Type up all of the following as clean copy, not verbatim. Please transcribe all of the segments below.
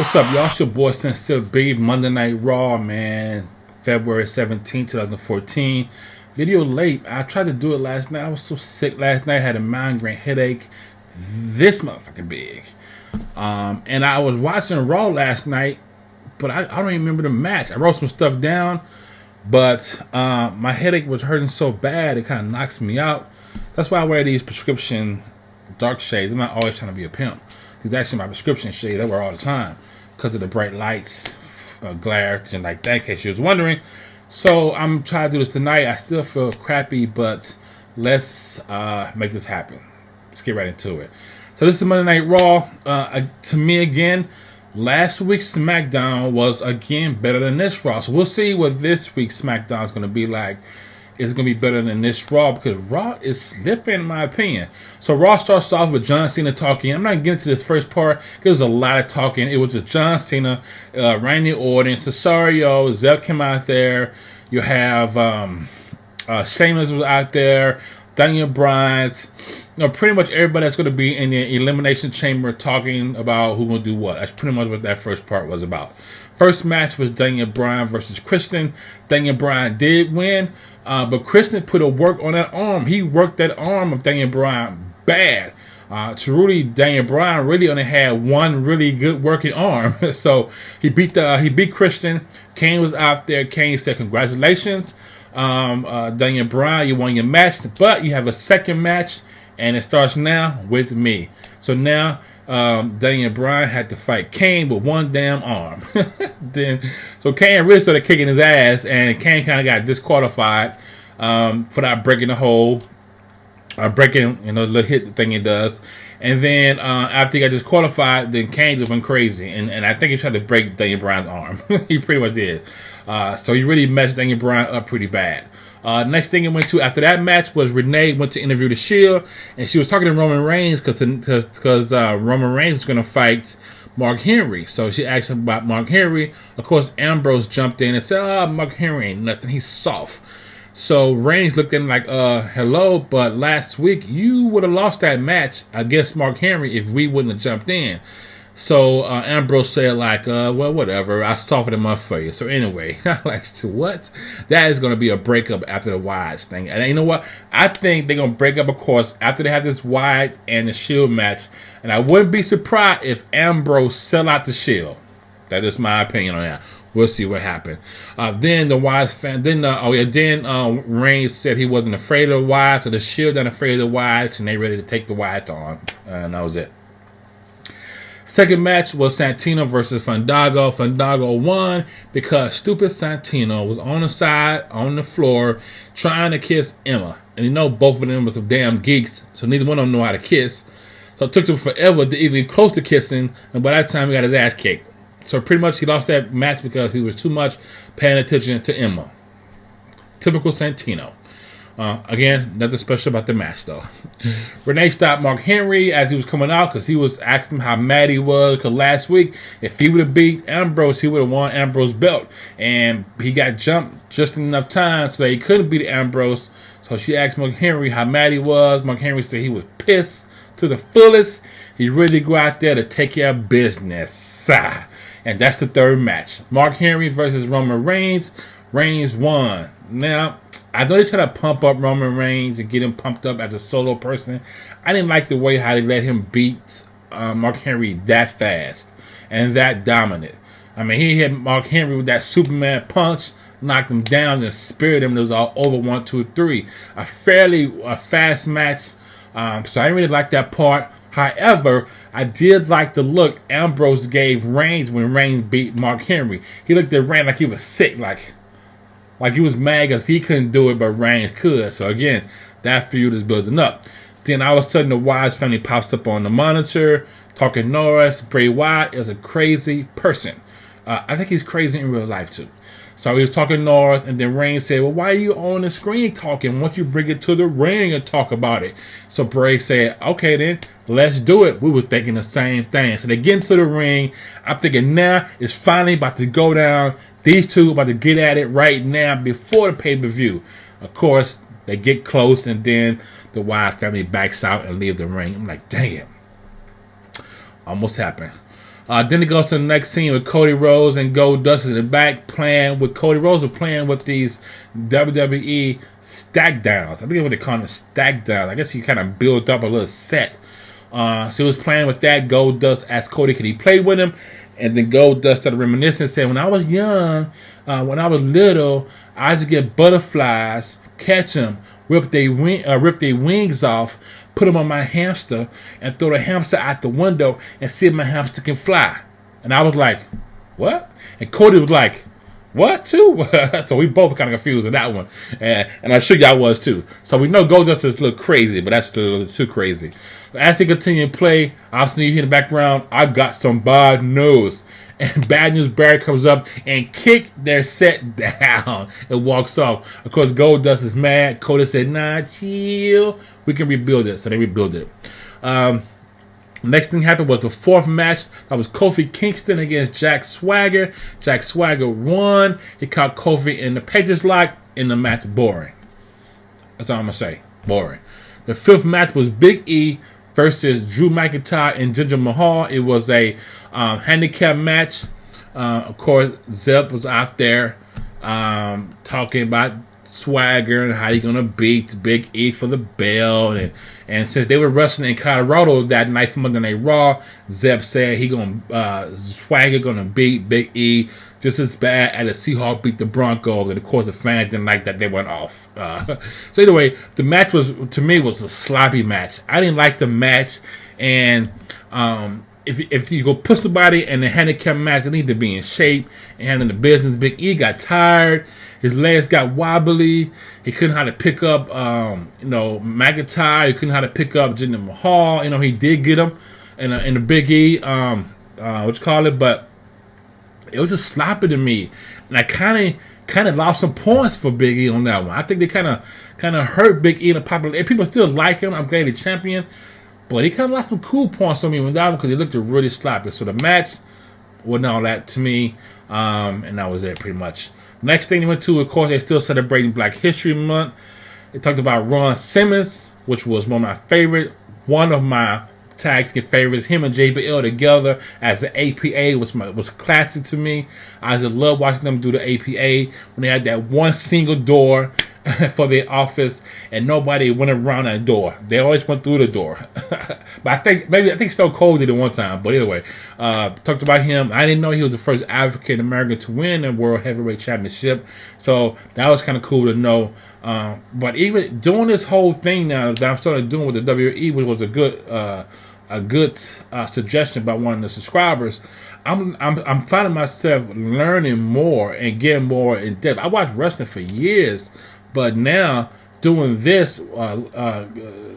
What's up, y'all? It's your boy Sincere B, Monday Night Raw, man. February 17th, 2014. Video late. I tried to do it last night. I was so sick last night. I had a migraine headache. This motherfucking big. And I was watching Raw last night, but I don't even remember the match. I wrote some stuff down, but my headache was hurting so bad, it kind of knocks me out. That's why I wear these prescription dark shades. I'm not always trying to be a pimp. These actually my prescription shades I wear all the time because of the bright lights, glare, and like that, in case you was wondering. So I'm trying to do this tonight. I still feel crappy, but let's make this happen. Let's get right into it. So this is Monday Night Raw. To me, again, last week's SmackDown was, again, better than this Raw. So we'll see what this week's SmackDown is going to be like. It's going to be better than this Raw because Raw is slipping, in my opinion. So Raw starts off with John Cena talking. I'm not getting to this first part because there's a lot of talking. It was just John Cena, Randy Orton, Cesaro, Zeb came out there. You have Sheamus was out there, Daniel Bryan. Pretty much everybody that's going to be in the Elimination Chamber talking about who's going to do what. That's pretty much what that first part was about. First match was Daniel Bryan versus Christian. Daniel Bryan did win, but Christian put a work on that arm. He worked that arm of Daniel Bryan bad. Daniel Bryan really only had one really good working arm. So he beat Christian. Kane was out there. Kane said, "Congratulations, Daniel Bryan, you won your match, but you have a second match, and it starts now with me." So now Daniel Bryan had to fight Kane with one damn arm. So Kane really started kicking his ass, and Kane kind of got disqualified for not breaking the hold. Breaking, the little hit thing he does. And then after he got disqualified, then Kane just went crazy. And I think he tried to break Daniel Bryan's arm. He pretty much did. So he really messed Daniel Bryan up pretty bad. Next thing he went to after that match was Renee went to interview the Shield. And she was talking to Roman Reigns because Roman Reigns was going to fight Mark Henry. So she asked him about Mark Henry. Of course, Ambrose jumped in and said, Mark Henry ain't nothing. He's soft. So Reigns looked at him like, hello, but last week you would have lost that match against Mark Henry if we wouldn't have jumped in. So Ambrose said like, well, whatever, I softened him up for you. So anyway, I like to what? That is going to be a breakup after the Wyatt thing. And you know what? I think they're going to break up, of course, after they have this Wyatt and the Shield match. And I wouldn't be surprised if Ambrose sell out the Shield. That is my opinion on that. We'll see what happened. Then the Wyatt fan. Then Reigns said he wasn't afraid of the Wyatt, so the Shield not afraid of the Wyatt, and they ready to take the Wyatt on. And that was it. Second match was Santino versus Fandango. Fandango won because stupid Santino was on the side, on the floor, trying to kiss Emma. And both of them were some damn geeks, so neither one of them know how to kiss. So it took them forever to even close to kissing, and by that time he got his ass kicked. So pretty much he lost that match because he was too much paying attention to Emma. Typical Santino. Again, nothing special about the match though. Renee stopped Mark Henry as he was coming out because he was asking him how mad he was because last week if he would have beat Ambrose, he would have won Ambrose's belt. And he got jumped just enough time so that he couldn't beat Ambrose. So she asked Mark Henry how mad he was. Mark Henry said he was pissed to the fullest. He really go out there to take care of business. And that's the third match. Mark Henry versus Roman Reigns. Reigns won. Now, I know they try to pump up Roman Reigns and get him pumped up as a solo person. I didn't like the way how they let him beat Mark Henry that fast and that dominant. I mean, he hit Mark Henry with that Superman punch, knocked him down and speared him. It was all over 1, 2, 3. A fast match. So I didn't really like that part. However, I did like the look Ambrose gave Reigns when Reigns beat Mark Henry. He looked at Reigns like he was sick, like he was mad because he couldn't do it, but Reigns could. So again, that feud is building up. Then all of a sudden, the Wyatt family pops up on the monitor, talking Norris. Bray Wyatt is a crazy person. I think he's crazy in real life too. So he was talking North, and then Reigns said, well, why are you on the screen talking? Why don't you bring it to the ring and talk about it? So Bray said, okay then, let's do it. We were thinking the same thing. So they get into the ring. I'm thinking now it's finally about to go down. These two about to get at it right now before the pay-per-view. Of course, they get close, and then the Wyatt family backs out and leave the ring. I'm like, dang it. Almost happened. Then it goes to the next scene with Cody Rhodes and Goldust in the back playing with Cody Rhodes playing with these WWE stack downs. I think that's what they call them, stack downs. I guess you kind of build up a little set. So he was playing with that. Goldust asked Cody, could he play with him? And then Goldust started reminiscing, saying, when I was young, when I was little, I used to get butterflies, catch them, rip their wings off, put them on my hamster, and throw the hamster out the window and see if my hamster can fly. And I was like, what? And Cody was like, what too? So we both kind of confused in that one. And I'm sure y'all was too. So we know Goldust is a little crazy, but that's still a little too crazy. As they continue to play, obviously you hear in the background, I got some bad news. And Bad News Barry comes up and kick their set down and walks off. Of course, Goldust is mad. Cody said, nah, chill. We can rebuild it. So they rebuild it. Next thing happened was the fourth match. That was Kofi Kingston against Jack Swagger. Jack Swagger won. He caught Kofi in the Patriots lock. In the match, boring. That's all I'm going to say. Boring. The fifth match was Big E versus Drew McIntyre and Jinder Mahal. It was a handicap match. Of course, Zeb was out there talking about Swagger and how he gonna beat Big E for the belt, and since they were wrestling in Colorado that night for Monday Night Raw, Zeb said Swagger gonna beat Big E just as bad as the Seahawks beat the Broncos, and of course the fans didn't like that. They went off. So anyway, the match was a sloppy match. I didn't like the match, and if you go put somebody in a handicap match, they need to be in shape and handling the business. Big E got tired. His legs got wobbly. He couldn't how to pick up, McIntyre. He couldn't how to pick up Jinder Mahal. He did get him in the Big E, but it was just sloppy to me, and I kind of lost some points for Big E on that one. I think they kind of hurt Big E in the popularity. People still like him. I'm glad he's champion, but he kind of lost some cool points on me with that one because he looked really sloppy. So the match wasn't all that to me, and that was it pretty much. Next thing they went to, of course, they're still celebrating Black History Month. They talked about Ron Simmons, which was one of my favorite. One of my tag team favorites, him and JBL together as the APA was classic to me. I just love watching them do the APA when they had that one single door for their office and nobody went around that door. They always went through the door. But I think Stone Cold did it one time. But anyway, talked about him. I didn't know he was the first African American to win the World Heavyweight Championship. So that was kind of cool to know. But even doing this whole thing now that I'm starting doing with the WWE, which was a good suggestion by one of the subscribers, I'm finding myself learning more and getting more in depth. I watched wrestling for years, but now doing this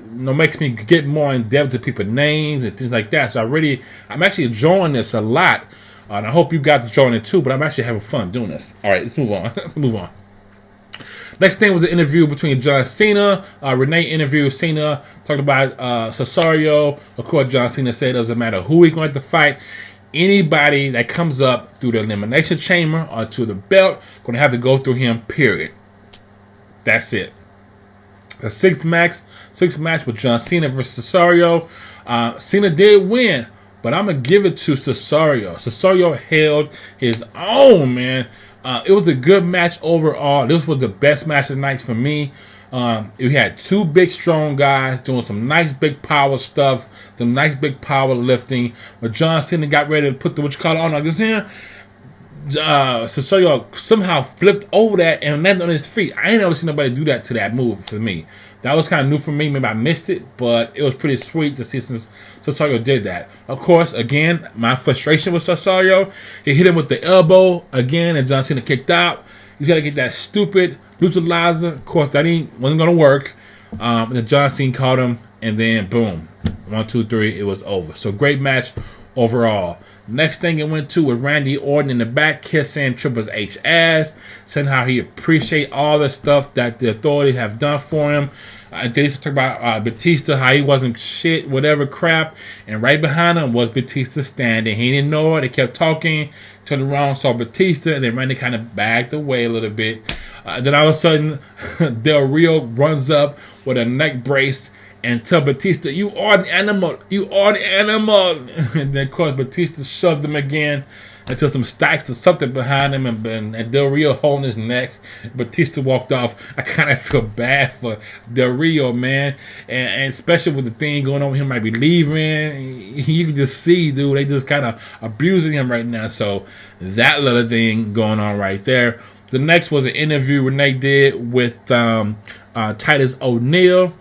makes me get more in depth to people's names and things like that. So I'm actually enjoying this a lot, and I hope you guys enjoying it too. But I'm actually having fun doing this. All right, let's move on. Move on. Next thing was an interview between John Cena. Renee interviewed Cena, talked about Cesaro. Of course, John Cena said it doesn't matter who he's going to fight. Anybody that comes up through the Elimination Chamber or to the belt, going to have to go through him, period. That's it. The sixth match with John Cena versus Cesaro. Cena did win, but I'm going to give it to Cesaro. Cesaro held his own, man. It was a good match overall. This was the best match of the night for me. We had two big, strong guys doing some nice big power stuff, some nice big power lifting. When John Cena got ready to put the on like this here, Cesaro somehow flipped over that and landed on his feet. I ain't never seen nobody do that to that move for me. That was kind of new for me. Maybe I missed it, but it was pretty sweet to see since Cesaro did that. Of course, again, my frustration with Cesaro, he hit him with the elbow again, and John Cena kicked out. You got to get that stupid Luchalizer. Of course, that wasn't going to work. And then John Cena caught him, and then boom, 1, 2, 3, it was over. So great match overall. Next thing it went to with Randy Orton in the back kissing Triple H ass, saying how he appreciate all the stuff that the Authority have done for him. They used to talk about Batista, how he wasn't shit, whatever crap, and right behind him was Batista standing. He didn't know it. They kept talking, turned around, saw Batista, and then Randy kind of backed away a little bit. Then all of a sudden, Del Rio runs up with a neck brace and tell Batista, "You are the animal. You are the animal." And then, of course, Batista shoved him again until some stacks or something behind him, and Del Rio holding his neck. Batista walked off. I kind of feel bad for Del Rio, man, and especially with the thing going on, he might be leaving. You can just see, dude, they just kind of abusing him right now. So that little thing going on right there. The next was an interview Renee did with Titus O'Neil.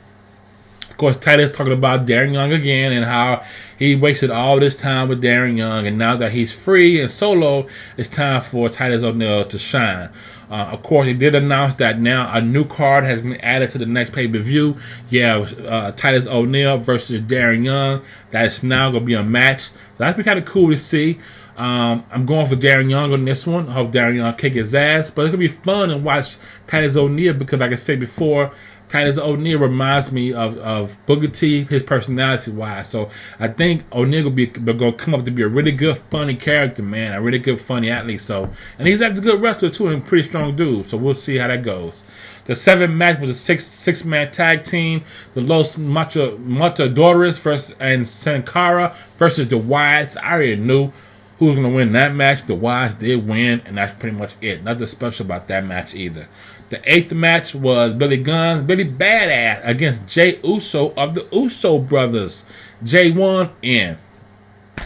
Of course, Titus talking about Darren Young again and how he wasted all this time with Darren Young, and now that he's free and solo, it's time for Titus O'Neil to shine. Of course, he did announce that now a new card has been added to the next pay-per-view. Yeah, Titus O'Neil versus Darren Young. That's now going to be a match. So that'd be kind of cool to see. I'm going for Darren Young on this one. I hope Darren Young kick his ass. But it's going to be fun to watch Titus O'Neil because, like I said before, Titus O'Neil reminds me of Booker T, his personality-wise. So I think O'Neil will going to come up to be a really good, funny character, man. A really good, funny athlete. So, and he's actually a good wrestler, too, and a pretty strong dude. So we'll see how that goes. The 7th match was a six-man tag team. The Los Matadores and Sin Cara versus the Wyatts. I already knew who was going to win that match. The Wyatts did win, and that's pretty much it. Nothing special about that match either. The 8th match was Billy Badass against Jey Uso of the Uso Brothers. Jey won, and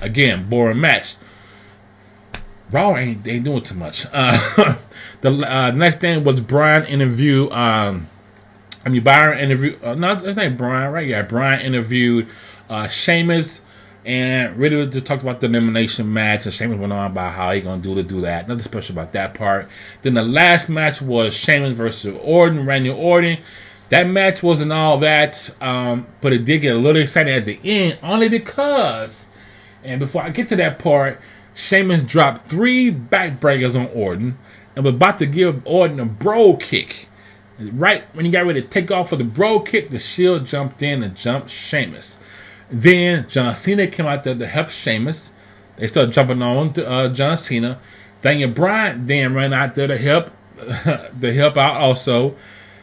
again, boring match. Raw ain't doing too much. The next thing was Byron interviewed. Byron interviewed. No, his name Brian, right? Yeah, Brian interviewed Sheamus. And really just talked about the elimination match. And Sheamus went on about how he going to do that. Nothing special about that part. Then the last match was Sheamus versus Randy Orton. That match wasn't all that. But it did get a little exciting at the end. Only because, and before I get to that part, Sheamus dropped 3 backbreakers on Orton. And was about to give Orton a bro kick. Right when he got ready to take off for the bro kick, the Shield jumped in and jumped Sheamus. Then John Cena came out there to help Sheamus. They started jumping on John Cena. Daniel Bryan then ran out there to help out also.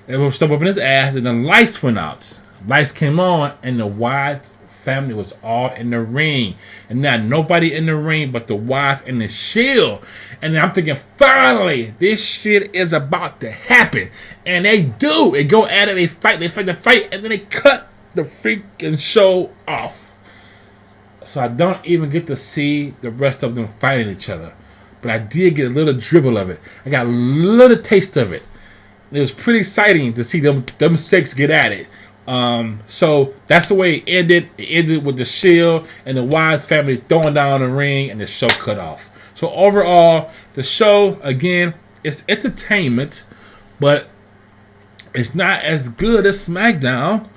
It was stuck up in his ass, and the lights went out. Lights came on, and the Wyatts family was all in the ring. And now nobody in the ring but the Wyatts and the Shield. And then I'm thinking, finally, this shit is about to happen. And they do. They go at it, they fight, and then they cut the freaking show off. So I don't even get to see the rest of them fighting each other. But I did get a little dribble of it. I got a little taste of it. It was pretty exciting to see them 6 get at it. So that's the way it ended. It ended with the Shield and the Wyatts family throwing down the ring and the show cut off. So overall, the show, again, it's entertainment, but it's not as good as SmackDown.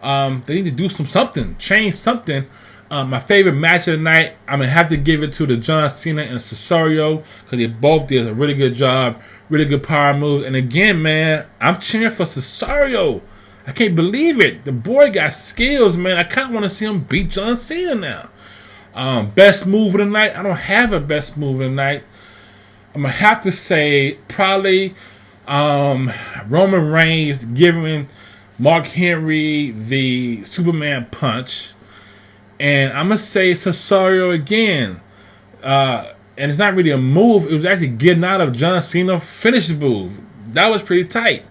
They need to do something, change something. My favorite match of the night, I'm going to have to give it to the John Cena and Cesaro because they both did a really good job, really good power moves. And again, man, I'm cheering for Cesaro. I can't believe it. The boy got skills, man. I kind of want to see him beat John Cena now. Best move of the night, I don't have a best move of the night. I'm going to have to say probably Roman Reigns giving Mark Henry the Superman punch. And I'm going to say Cesaro again. And it's not really a move. It was actually getting out of John Cena finish move. That was pretty tight.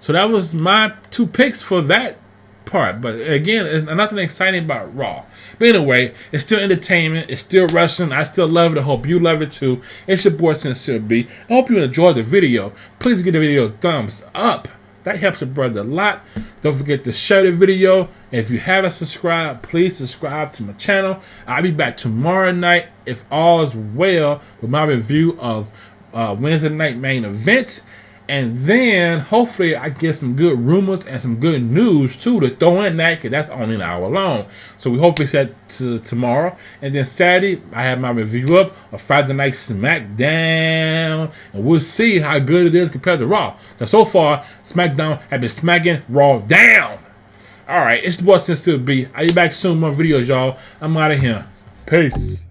So that was my 2 picks for that part. But again, nothing exciting about Raw. But anyway, it's still entertainment. It's still wrestling. I still love it. I hope you love it too. It's your boy Sincere B. I hope you enjoyed the video. Please give the video a thumbs up. That helps a brother a lot. Don't forget to share the video. And if you haven't subscribed, please subscribe to my channel. I'll be back tomorrow night, if all is well, with my review of Wednesday Night Main Event. And then, hopefully, I get some good rumors and some good news, too, to throw in that, because that's only an hour long. So we hope it's set to tomorrow. And then Saturday, I have my review up of Friday Night SmackDown. And we'll see how good it is compared to Raw. Because so far, SmackDown has been smacking Raw down. All right, it's the boy Sincere B. I'll be back soon with more videos, y'all. I'm out of here. Peace.